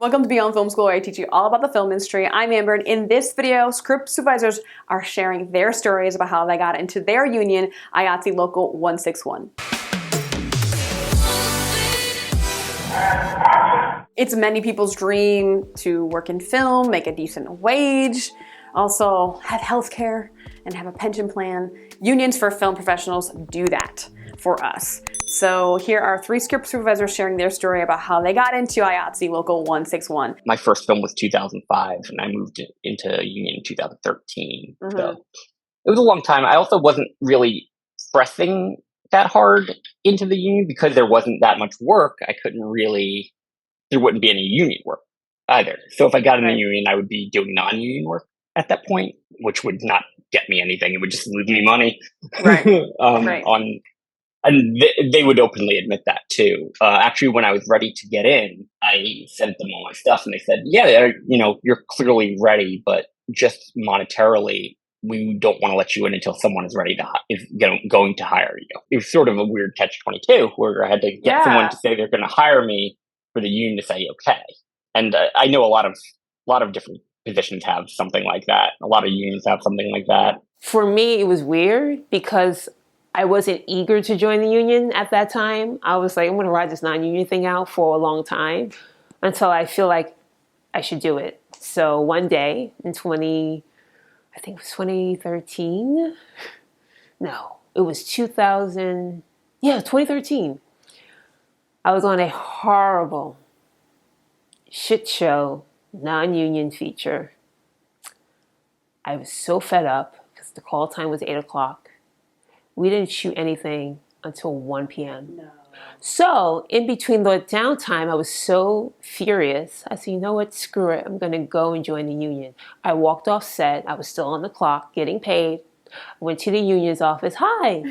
Welcome to Beyond Film School, where I teach you all about the film industry. I'm Amber, and in this video, script supervisors are sharing their stories about how they got into their union, IATSE Local 161. It's many people's dream to work in film, make a decent wage, also have healthcare, and have a pension plan. Unions for film professionals do that for us. So here are 3 script supervisors sharing their story about how they got into IATSE Local 161. My first film was 2005, and I moved into union in 2013. So it was a long time. I also wasn't really pressing that hard into the union because there wasn't that much work. There wouldn't be any union work either. So if I got in the union, I would be doing non-union work at that point, which would not get me anything. It would just lose me money. And they would openly admit that too. Actually, when I was ready to get in, I sent them all my stuff, and they said, "Yeah, you're clearly ready, but just monetarily, we don't want to let you in until someone is going to hire you." It was sort of a weird catch-22 where I had to get someone to say they're going to hire me for the union to say okay. And I know a lot of different positions have something like that. A lot of unions have something like that. For me, it was weird because I wasn't eager to join the union at that time. I was like, I'm going to ride this non-union thing out for a long time until I feel like I should do it. So one day in 2013. No, it was 2013. I was on a horrible shit show non-union feature. I was so fed up because the call time was 8 o'clock. We didn't shoot anything until 1 p.m. No. So in between the downtime, I was so furious. I said, you know what? Screw it. I'm going to go and join the union. I walked off set. I was still on the clock, getting paid. I went to the union's office. Hi,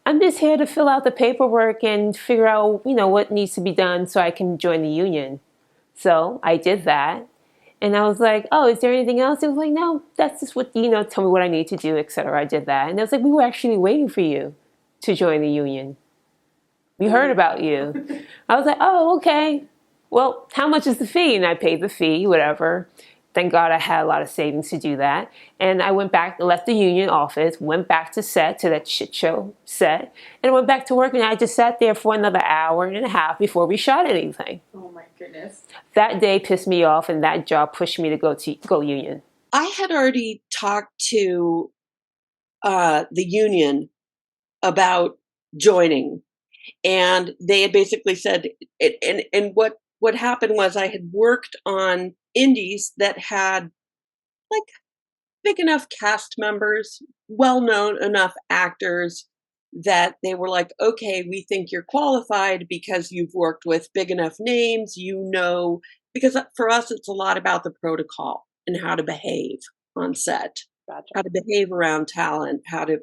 I'm just here to fill out the paperwork and figure out, what needs to be done so I can join the union. So I did that. And I was like, oh, is there anything else? It was like, no, that's just what, tell me what I need to do, etc. I did that. And I was like, we were actually waiting for you to join the union. We heard about you. I was like, oh, okay. Well, how much is the fee? And I paid the fee, whatever. Thank God I had a lot of savings to do that. And I went back, left the union office, went back to set, to that shit show set, and went back to work. And I just sat there for another hour and a half before we shot anything. Oh my goodness. That day pissed me off, and that job pushed me to go union. I had already talked to the union about joining, and they had basically said, and what happened was I had worked on indies that had like big enough cast members, well-known enough actors that they were like, okay, we think you're qualified because you've worked with big enough names, because for us, it's a lot about the protocol and how to behave on set, how to behave around talent, how to,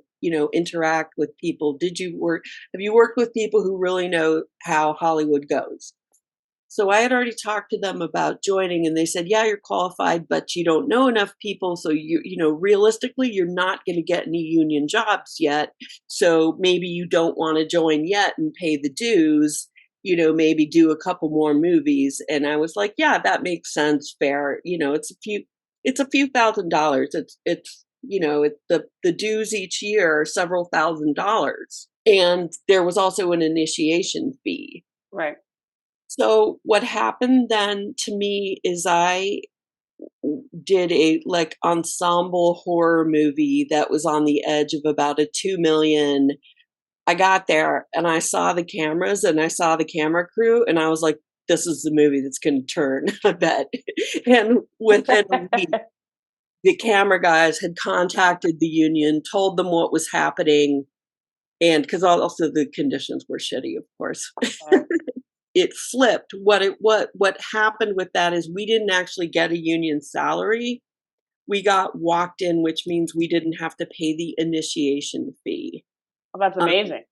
interact with people. Have you worked with people who really know how Hollywood goes? So I had already talked to them about joining, and they said, yeah, you're qualified, but you don't know enough people. So realistically, you're not going to get any union jobs yet. So maybe you don't want to join yet and pay the dues, maybe do a couple more movies. And I was like, yeah, that makes sense. Fair. It's a few $1,000s. It's the dues each year are several $1,000s. And there was also an initiation fee. Right. So what happened then to me is I did a ensemble horror movie that was on the edge of about a $2 million. I got there and I saw the cameras and I saw the camera crew and I was like, this is the movie that's going to turn, I bet. And within a week, the camera guys had contacted the union, told them what was happening. And because also the conditions were shitty, of course. It flipped. What happened with that is we didn't actually get a union salary. We got walked in, which means we didn't have to pay the initiation fee. Oh, that's amazing.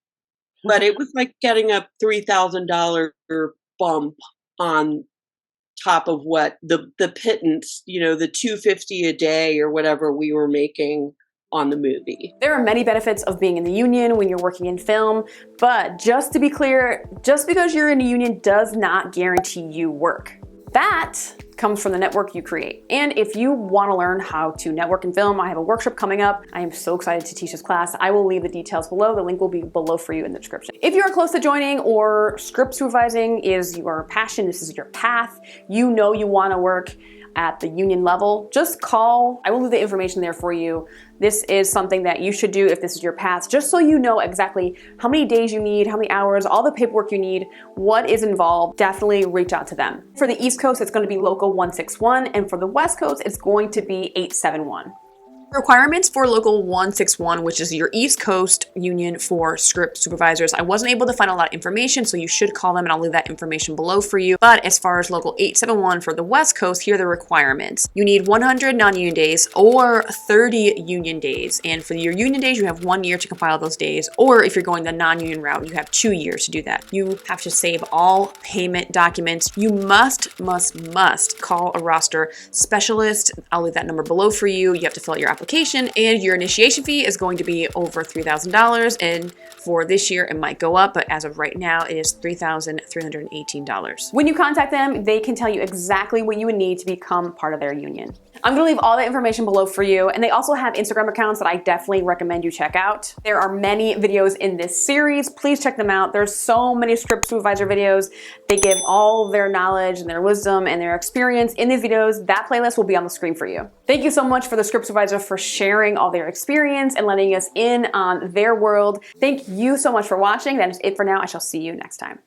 But it was like getting a $3,000 bump on top of what the pittance, the $250 a day or whatever we were making on the movie. There are many benefits of being in the union when you're working in film, but just to be clear, just because you're in a union does not guarantee you work. That comes from the network you create. And if you want to learn how to network and film, I have a workshop coming up. I am so excited to teach this class. I will leave the details below. The link will be below for you in the description. If you are close to joining or script supervising is your passion, this is your path, you know you want to work at the union level, just call. I will leave the information there for you. This is something that you should do if this is your path, just so you know exactly how many days you need, how many hours, all the paperwork you need, what is involved. Definitely reach out to them. For the East Coast, it's going to be Local 161, and for the West Coast, it's going to be 871. Requirements for Local 161, which is your East Coast union for script supervisors. I wasn't able to find a lot of information, so you should call them and I'll leave that information below for you. But as far as Local 871 for the West Coast, here are the requirements. You need 100 non-union days or 30 union days. And for your union days, you have 1 year to compile those days. Or if you're going the non-union route, you have 2 years to do that. You have to save all payment documents. You must call a roster specialist. I'll leave that number below for you. You have to fill out your application, and your initiation fee is going to be over $3,000, and for this year it might go up, but as of right now it is $3,318. When you contact them, they can tell you exactly what you would need to become part of their union. I'm gonna leave all that information below for you, and they also have Instagram accounts that I definitely recommend you check out. There are many videos in this series. Please check them out. There's so many script supervisor videos. They give all their knowledge and their wisdom and their experience in these videos. That playlist will be on the screen for you. Thank you so much for the script supervisor for sharing all their experience and letting us in on their world. Thank you so much for watching. That is it for now. I shall see you next time.